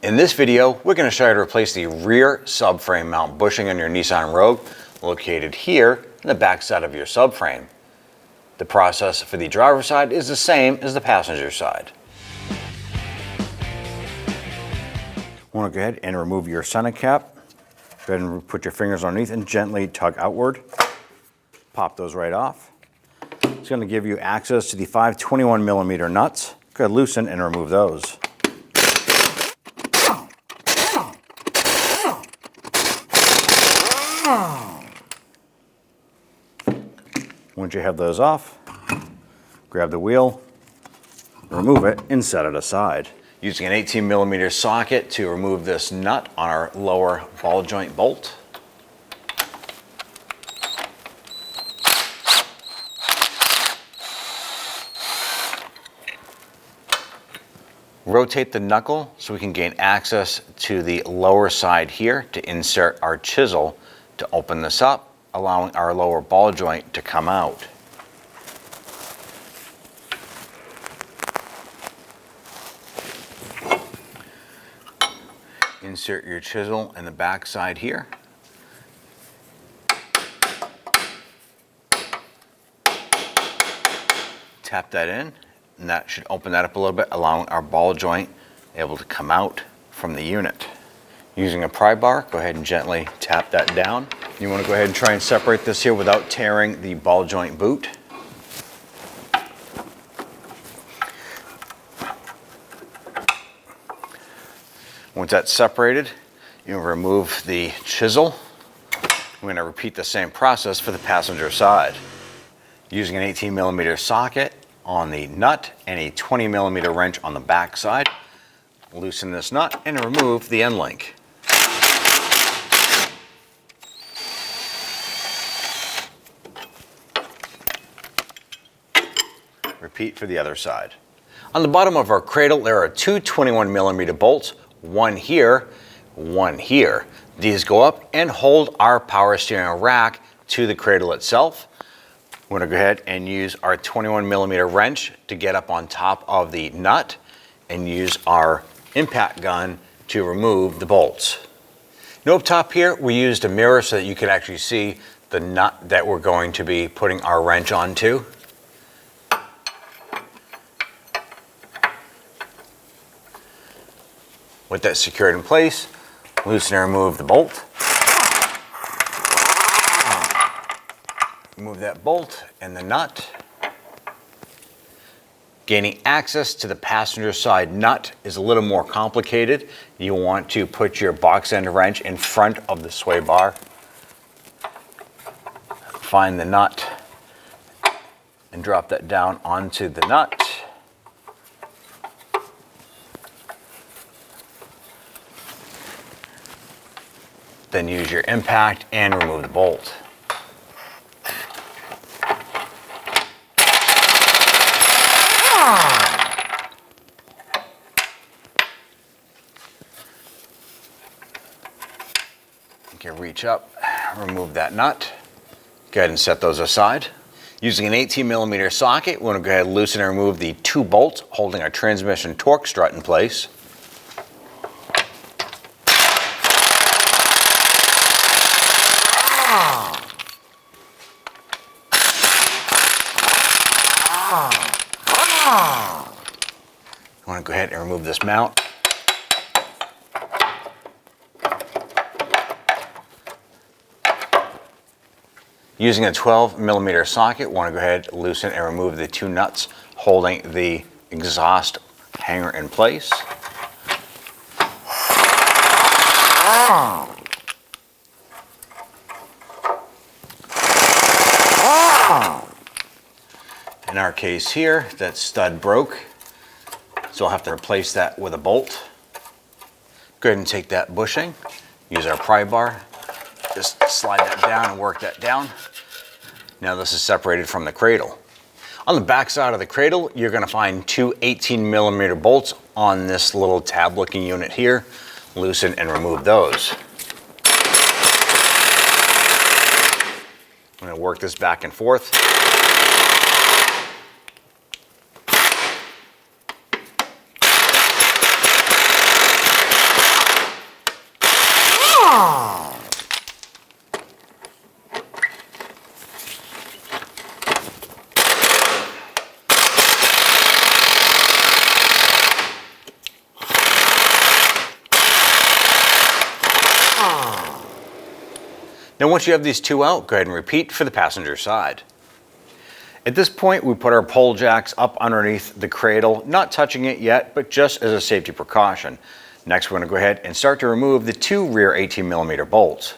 In this video, we're going to show you how to replace the rear subframe mount bushing on your Nissan Rogue, located here in the back side of your subframe. The process for the driver's side is the same as the passenger side. You want to go ahead and remove your center cap. Go ahead and put your fingers underneath and gently tug outward. Pop those right off. It's going to give you access to the 521mm nuts. Go ahead, loosen and remove those. Once you have those off, grab the wheel, remove it, and set it aside. Using an 18mm socket to remove this nut on our lower ball joint bolt. Rotate the knuckle so we can gain access to the lower side here to insert our chisel to open this up, allowing our lower ball joint to come out. Insert your chisel in the back side here. Tap that in, and that should open that up a little bit, allowing our ball joint able to come out from the unit. Using a pry bar, go ahead and gently tap that down. You want to go ahead and try and separate this here without tearing the ball joint boot. Once that's separated, you remove the chisel. We're going to repeat the same process for the passenger side. Using an 18mm socket on the nut and a 20mm wrench on the back side, loosen this nut and remove the end link. Repeat for the other side. On the bottom of our cradle, there are two 21mm bolts, one here, one here. These go up and hold our power steering rack to the cradle itself. We're going to go ahead and use our 21mm wrench to get up on top of the nut and use our impact gun to remove the bolts. Now up top here, we used a mirror so that you can actually see the nut that we're going to be putting our wrench onto. With that secured in place, loosen and remove the bolt. Remove that bolt and the nut. Gaining access to the passenger side nut is a little more complicated. You want to put your box end wrench in front of the sway bar. Find the nut and drop that down onto the nut. Then use your impact and remove the bolt. You can reach up, remove that nut. Go ahead and set those aside. Using an 18mm socket, we're going to go ahead and loosen and remove the two bolts holding our transmission torque strut in place. I want to go ahead and remove this mount. Using a 12mm socket, want to go ahead, loosen and remove the two nuts holding the exhaust hanger in place. In our case here, that stud broke, so I'll have to replace that with a bolt. Go ahead and take that bushing, use our pry bar, just slide that down and work that down. Now this is separated from the cradle. On the back side of the cradle, you're going to find two 18mm bolts on this little tab looking unit here. Loosen and remove those. I'm going to work this back and forth. Now once you have these two out, go ahead and repeat for the passenger side. At this point, we put our pole jacks up underneath the cradle, not touching it yet, but just as a safety precaution. Next, we're going to go ahead and start to remove the two rear 18mm bolts.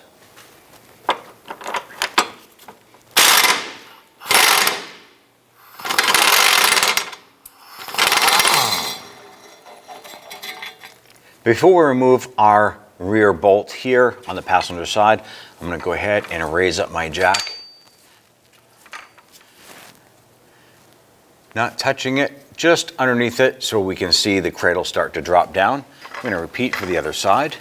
Before we remove our rear bolt here on the passenger side, I'm going to go ahead and raise up my jack. Not touching it, just underneath it so we can see the cradle start to drop down. I'm going to repeat for the other side.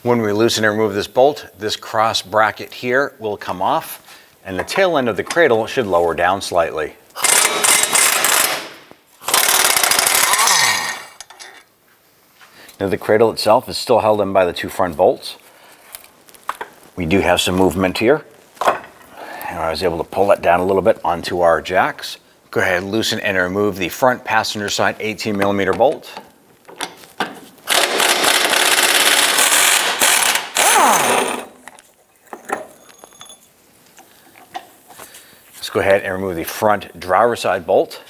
When we loosen and remove this bolt, this cross bracket here will come off and the tail end of the cradle should lower down slightly. Now the cradle itself is still held in by the two front bolts. We do have some movement here. And I was able to pull that down a little bit onto our jacks. Go ahead and loosen and remove the front passenger side 18mm bolt. Let's go ahead and remove the front driver side bolt.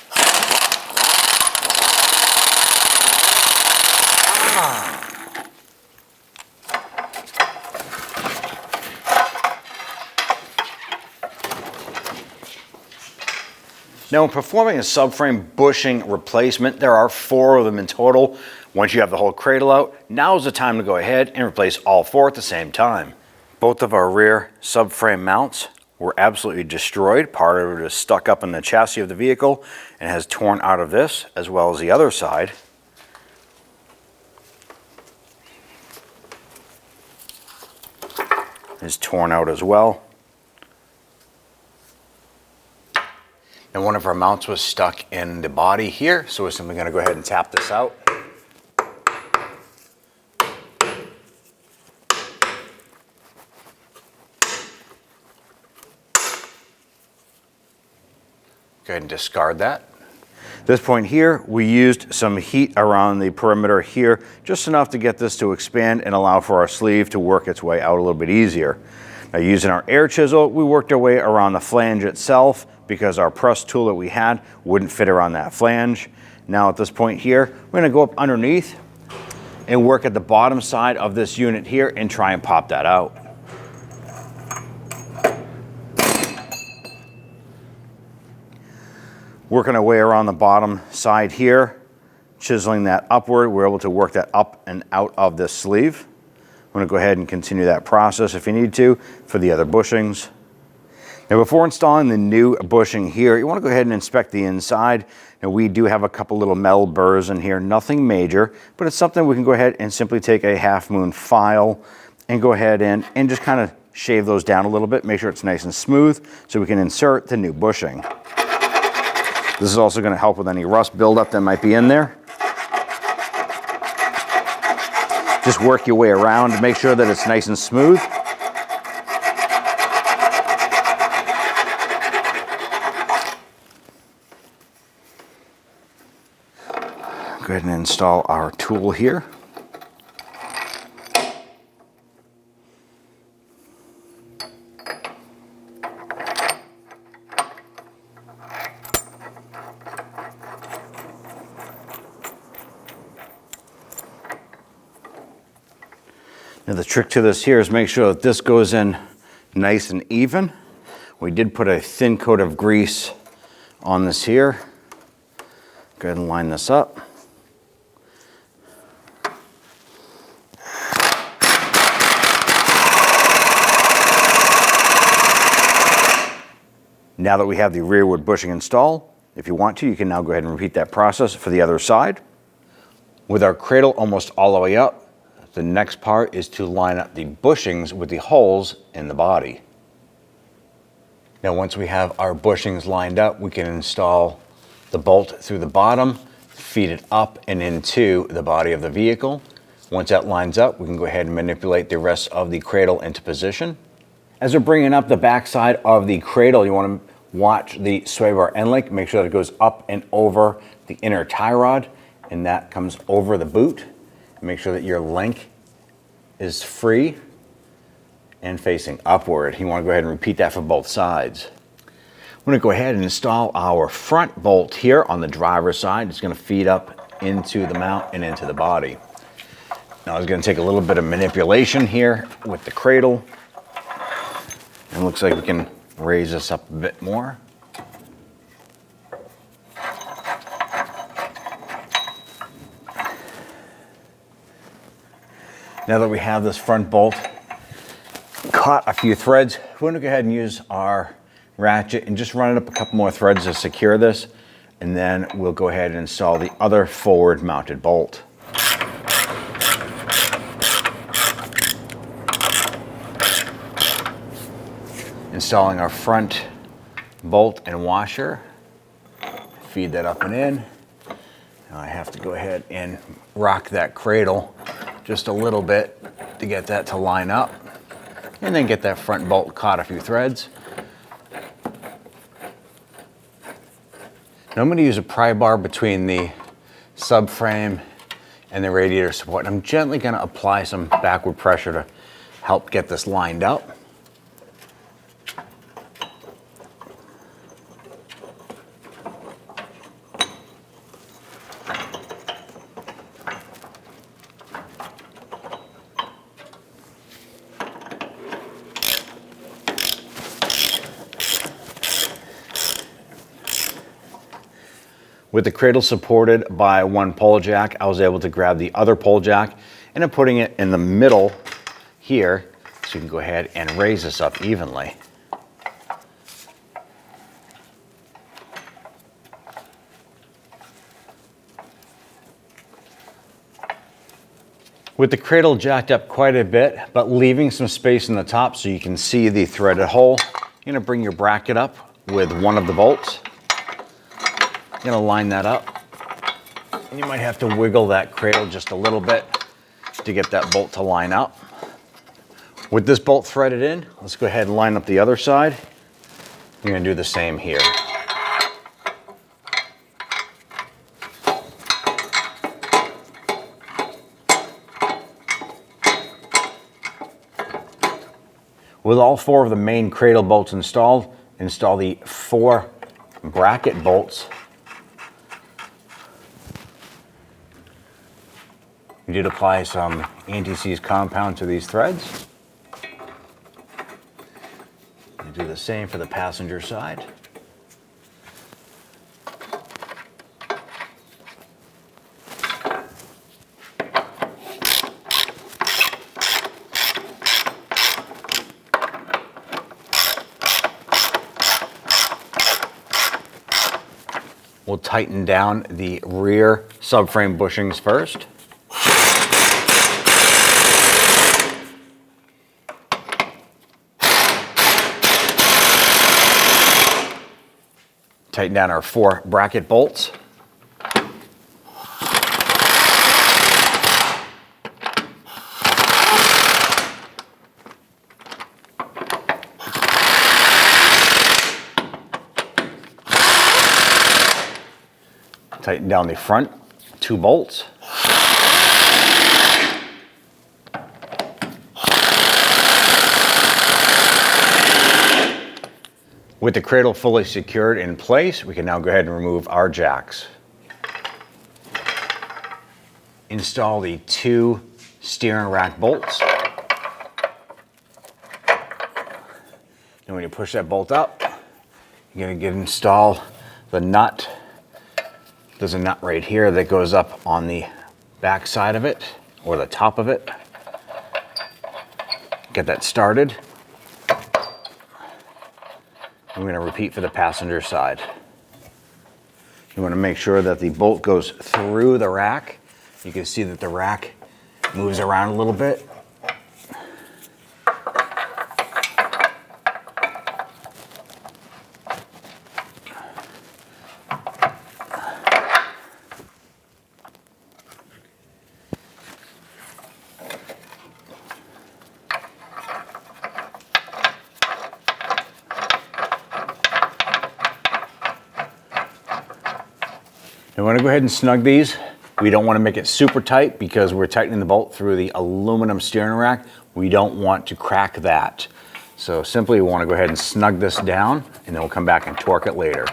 Now, when performing a subframe bushing replacement, there are 4 of them in total. Once you have the whole cradle out, now is the time to go ahead and replace all 4 at the same time. Both of our rear subframe mounts were absolutely destroyed. Part of it is stuck up in the chassis of the vehicle and has torn out of this, as well as the other side. Is torn out as well. And one of our mounts was stuck in the body here, so we're simply going to go ahead and tap this out. Go ahead and discard that. At this point here, we used some heat around the perimeter here, just enough to get this to expand and allow for our sleeve to work its way out a little bit easier. Now, using our air chisel, we worked our way around the flange itself because our press tool that we had wouldn't fit around that flange. Now at this point here, we're going to go up underneath and work at the bottom side of this unit here and try and pop that out. Working our way around the bottom side here, chiseling that upward, we're able to work that up and out of this sleeve. I'm going to go ahead and continue that process if you need to for the other bushings. Now, before installing the new bushing here, you want to go ahead and inspect the inside. Now, we do have a couple little metal burrs in here, nothing major, but it's something we can go ahead and simply take a half moon file and go ahead and just kind of shave those down a little bit, make sure it's nice and smooth so we can insert the new bushing. This is also going to help with any rust buildup that might be in there. Just work your way around to make sure that it's nice and smooth. Go ahead and install our tool here. Now the trick to this here is make sure that this goes in nice and even. We did put a thin coat of grease on this here. Go ahead and line this up. Now that we have the rearward bushing installed, if you want to, you can now go ahead and repeat that process for the other side. With our cradle almost all the way up, the next part is to line up the bushings with the holes in the body. Now, once we have our bushings lined up, we can install the bolt through the bottom, feed it up and into the body of the vehicle. Once that lines up, we can go ahead and manipulate the rest of the cradle into position. As we're bringing up the back side of the cradle, you want to watch the sway bar end link, make sure that it goes up and over the inner tie rod, and that comes over the boot. Make sure that your link is free and facing upward. You want to go ahead and repeat that for both sides. I'm going to go ahead and install our front bolt here on the driver's side. It's going to feed up into the mount and into the body. Now it's going to take a little bit of manipulation here with the cradle. And it looks like we can raise this up a bit more. Now that we have this front bolt caught a few threads, we're going to go ahead and use our ratchet and just run it up a couple more threads to secure this, and then we'll go ahead and install the other forward mounted bolt. Installing our front bolt and washer, feed that up and in. Now I have to go ahead and rock that cradle just a little bit to get that to line up, and then get that front bolt caught a few threads. Now I'm going to use a pry bar between the subframe and the radiator support. I'm gently going to apply some backward pressure to help get this lined up. With the cradle supported by one pole jack, I was able to grab the other pole jack and I'm putting it in the middle here so you can go ahead and raise this up evenly. With the cradle jacked up quite a bit, but leaving some space in the top so you can see the threaded hole, you're going to bring your bracket up with one of the bolts. You're going to line that up, and you might have to wiggle that cradle just a little bit to get that bolt to line up. With this bolt threaded in, let's go ahead and line up the other side. You're going to do the same here. With all four of the main cradle bolts installed, install the 4 bracket bolts. We did apply some anti-seize compound to these threads. And do the same for the passenger side. We'll tighten down the rear subframe bushings first. Tighten down our 4 bracket bolts. Tighten down the front 2 bolts. With the cradle fully secured in place, we can now go ahead and remove our jacks. Install the 2 steering rack bolts. And when you push that bolt up, you're going to install the nut. There's a nut right here that goes up on the back side of it, or the top of it. Get that started. I'm going to repeat for the passenger side. You want to make sure that the bolt goes through the rack. You can see that the rack moves around a little bit. I want to go ahead and snug these. We don't want to make it super tight because we're tightening the bolt through the aluminum steering rack. We don't want to crack that. So simply we want to go ahead and snug this down, and then we'll come back and torque it later.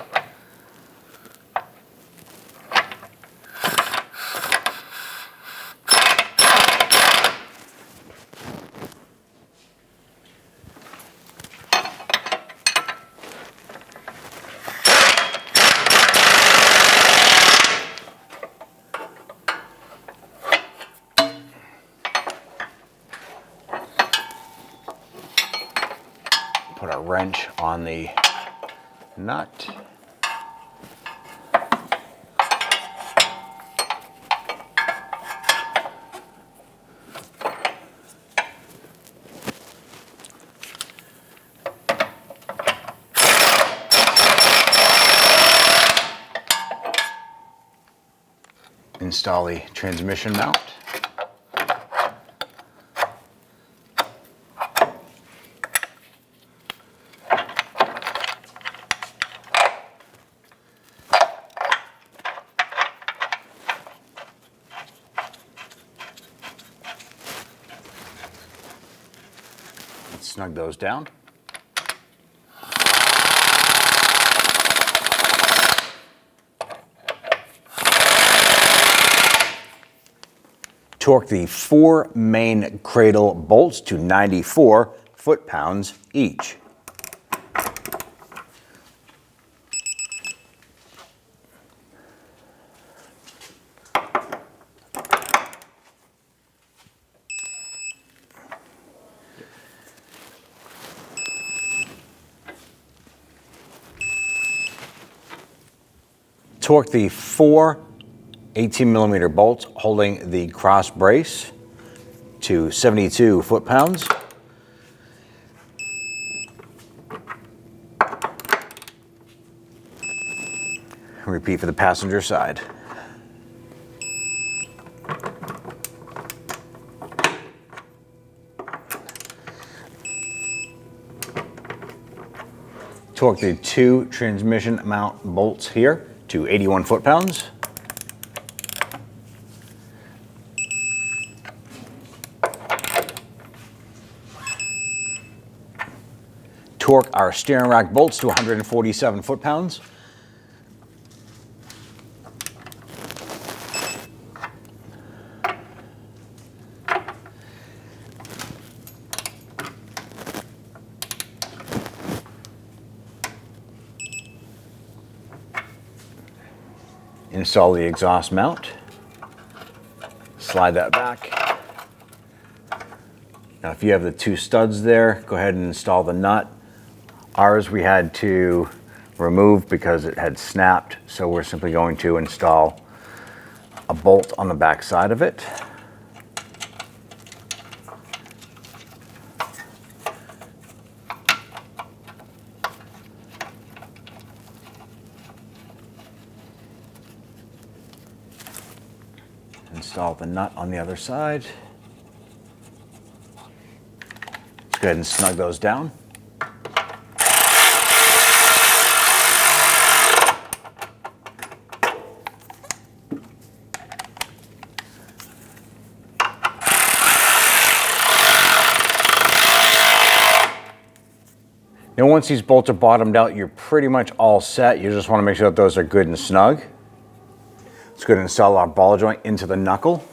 Put our wrench on the nut. Install the transmission mount. Snug those down. Torque the 4 main cradle bolts to 94 foot-pounds each. Torque the 4 18mm bolts holding the cross brace to 72 foot-pounds. Repeat for the passenger side. Torque the 2 transmission mount bolts here to 81 foot-pounds. Torque our steering rack bolts to 147 foot-pounds. Install the exhaust mount. Slide that back. Now if you have the 2 studs there, go ahead and install the nut. Ours we had to remove because it had snapped, so we're simply going to install a bolt on the back side of it. Install the nut on the other side. Let's go ahead and snug those down. Now once these bolts are bottomed out, you're pretty much all set. You just want to make sure that those are good and snug. Let's go ahead and install our ball joint into the knuckle.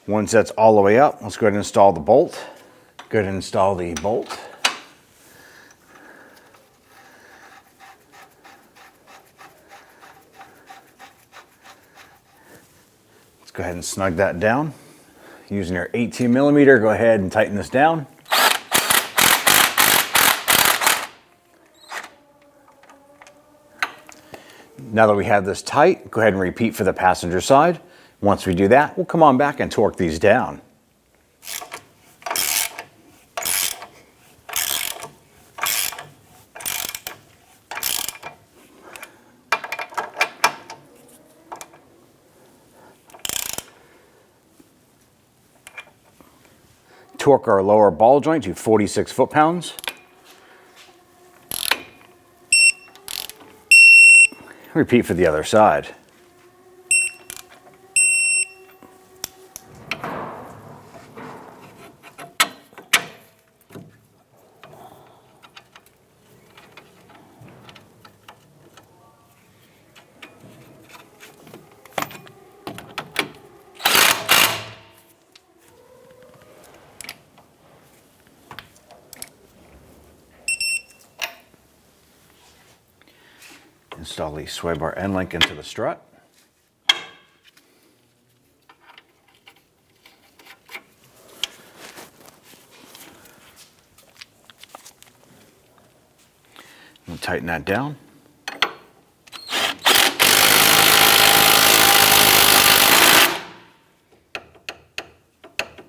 Once that's all the way up, let's go ahead and install the bolt. Go ahead and install the bolt. Let's go ahead and snug that down. Using your 18mm, go ahead and tighten this down. Now that we have this tight, go ahead and repeat for the passenger side. Once we do that, we'll come on back and torque these down. Torque our lower ball joint to 46 foot-pounds. Repeat for the other side. Install the sway bar end link into the strut. And tighten that down.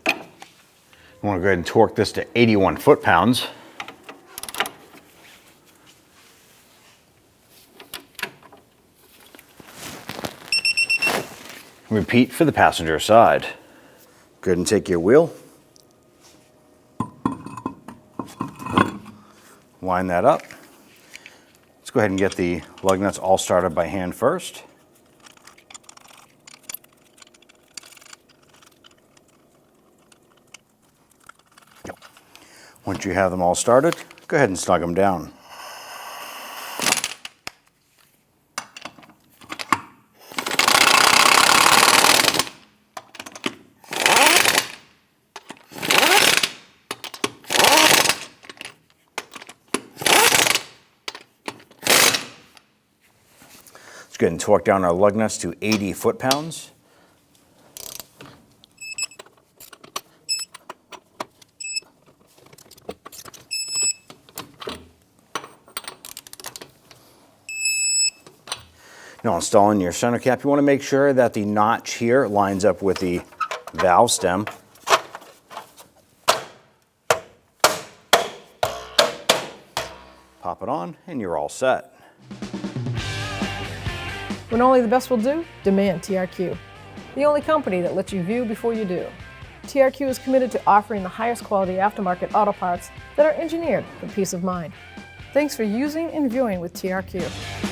I want to go ahead and torque this to 81 foot-pounds. Repeat for the passenger side. Go ahead and take your wheel. Line that up. Let's go ahead and get the lug nuts all started by hand first. Once you have them all started, go ahead and snug them down. Let's go ahead and torque down our lug nuts to 80 foot-pounds. Now, installing your center cap, you want to make sure that the notch here lines up with the valve stem. Pop it on and you're all set. When only the best will do, demand TRQ. The only company that lets you view before you do. TRQ is committed to offering the highest quality aftermarket auto parts that are engineered for peace of mind. Thanks for using and viewing with TRQ.